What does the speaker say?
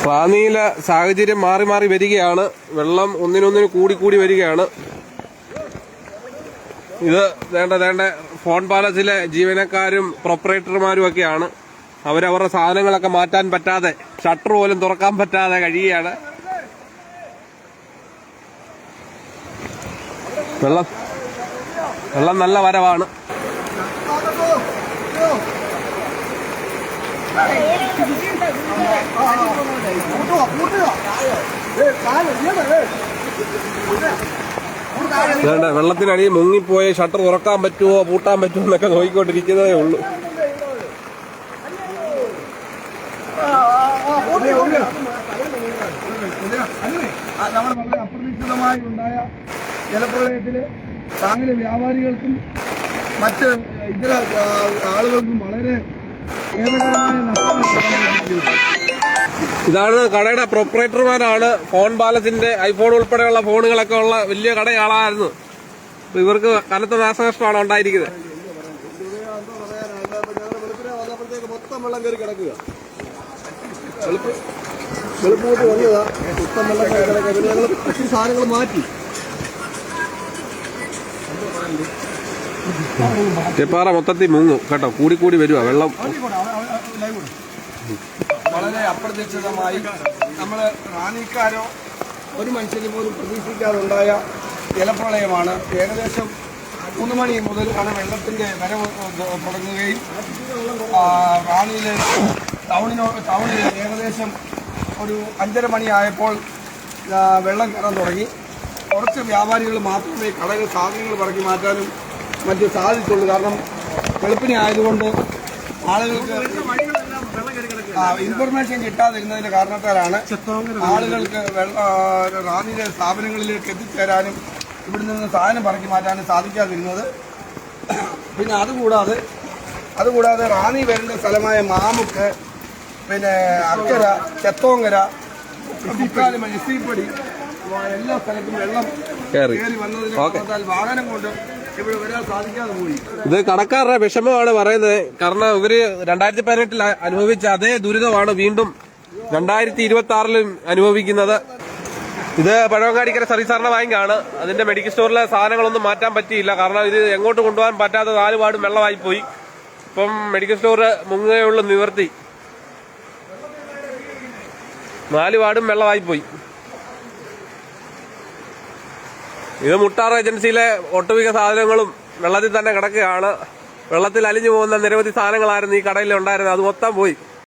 റാന്നിയിലെ സാഹചര്യം മാറി മാറി വരികയാണ്. വെള്ളം ഒന്നിനൊന്നിന് കൂടി വരികയാണ്. ഇത് വേണ്ട ഫോൺ പാലസിലെ ജീവനക്കാരും പ്രൊപ്പറേറ്റർമാരും ഒക്കെയാണ്. അവരവരുടെ സാധനങ്ങളൊക്കെ മാറ്റാൻ പറ്റാതെ, ഷട്ടർ പോലും തുറക്കാൻ പറ്റാതെ കഴിയുകയാണ്. വെള്ളം നല്ല വരവാണ്. വെള്ളത്തിനടിയിൽ മുങ്ങിപ്പോയി ഷട്ടർ തുറക്കാൻ പറ്റുമോ പൂട്ടാൻ പറ്റുമോ എന്നൊക്കെ നോക്കിക്കൊണ്ടിരിക്കുന്നതേ ഉള്ളൂ. നമ്മുടെ വളരെ അപ്രതീക്ഷിതമായി ഉണ്ടായ ജലപ്രളയത്തില് താങ്ങിലെ വ്യാപാരികൾക്കും മറ്റ് ഇതര ആളുകൾക്കും വളരെ ഖേദകരമായ നഷ്ടം. ഇതാണ് കടയുടെ പ്രൊപ്പറേറ്റർമാരാണ്. ഫോൺ പാലസിന്റെ ഐഫോൺ ഉൾപ്പെടെയുള്ള ഫോണുകളൊക്കെ ഉള്ള വലിയ കടയാളായിരുന്നു. അപ്പൊ ഇവർക്ക് കനത്ത നാശനഷ്ടമാണ് ഉണ്ടായിരിക്കുന്നത്. മൊത്തം വെള്ളം കയറി കിടക്കുക. വെളുപ്പൂട്ട് വന്നതാ, മൊത്തം വെള്ളം കയറി കിടക്കുക. ഞങ്ങൾ ഒത്തിരി സാധനങ്ങൾ മാറ്റി. ചെപ്പാറ മൊത്തത്തിൽ മുങ്ങും കേട്ടോ. കൂടി വരുവാ വെള്ളം. വളരെ അപ്രതീക്ഷിതമായി നമ്മള് റാന്നിക്കാരോ ഒരു മനുഷ്യന് പോലും പ്രതീക്ഷിക്കാതെ ഉണ്ടായ ജലപ്രളയമാണ്. ഏകദേശം 3 മണി മുതൽ ആണ് വെള്ളത്തിന്റെ വരവ് തുടങ്ങുകയും റാന്നിയിലെ ടൗണിൽ ഏകദേശം ഒരു 5:30 മണിയായപ്പോൾ വെള്ളം കയറാൻ തുടങ്ങി. കുറച്ച് വ്യാപാരികൾ മാത്രമേ കടകൾ സാധനങ്ങൾ പറക്കി മാറ്റാനും മറ്റും സാധിച്ചുള്ളൂ. കാരണം വെളുപ്പിനെ ആയതുകൊണ്ട് ആളുകൾക്ക് ഇൻഫർമേഷൻ കിട്ടാതിരുന്നതിന്റെ കാരണത്താലാണ് ആളുകൾക്ക് റാന്നിയിലെ സ്ഥാപനങ്ങളിലേക്ക് എത്തിച്ചേരാനും ഇവിടെ നിന്ന് സാധനം പറക്കി മാറ്റാനും സാധിക്കാതിരുന്നത്. പിന്നെ അതുകൂടാതെ റാന്നി വരേണ്ട സ്ഥലമായ മാമുക്ക്, പിന്നെ അക്കര, ചെത്തോങ്കര, എസ്സിപ്പടി എല്ലാ സ്ഥലത്തും വെള്ളം കയറി വന്നതിന് കാരണത്താൽ വാഹനം കൊണ്ട് ഇവിടെ വരാൻ സാധിക്കാതെ പോയി. ഇത് കടക്കാരുടെ വിഷമമാണ് പറയുന്നത്. കാരണം ഇവര് 2018 അനുഭവിച്ച അതേ ദുരിതമാണ് വീണ്ടും 2026 അനുഭവിക്കുന്നത്. ഇത് പഴവങ്ങാടിക്കര സർവീസ് ബാങ്കാണ്. അതിന്റെ മെഡിക്കൽ സ്റ്റോറിലെ സാധനങ്ങളൊന്നും മാറ്റാൻ പറ്റിയില്ല. കാരണം ഇത് എങ്ങോട്ട് കൊണ്ടുപോകാൻ പറ്റാത്ത 4 വാർഡും വെള്ളമായി പോയി. ഇപ്പം മെഡിക്കൽ സ്റ്റോർ മുങ്ങുകയുള്ള നിവർത്തി. 4 വാർഡും വെള്ളമായി പോയി. ഇത് മുട്ടാർ ഏജൻസിയിലെ ഒട്ടുമിക്ക സാധനങ്ങളും വെള്ളത്തിൽ തന്നെ കിടക്കുകയാണ്. വെള്ളത്തിൽ അലിഞ്ഞു പോകുന്ന നിരവധി സാധനങ്ങളായിരുന്നു ഈ കടയിൽ ഉണ്ടായിരുന്നത്. അത് മൊത്തം പോയി.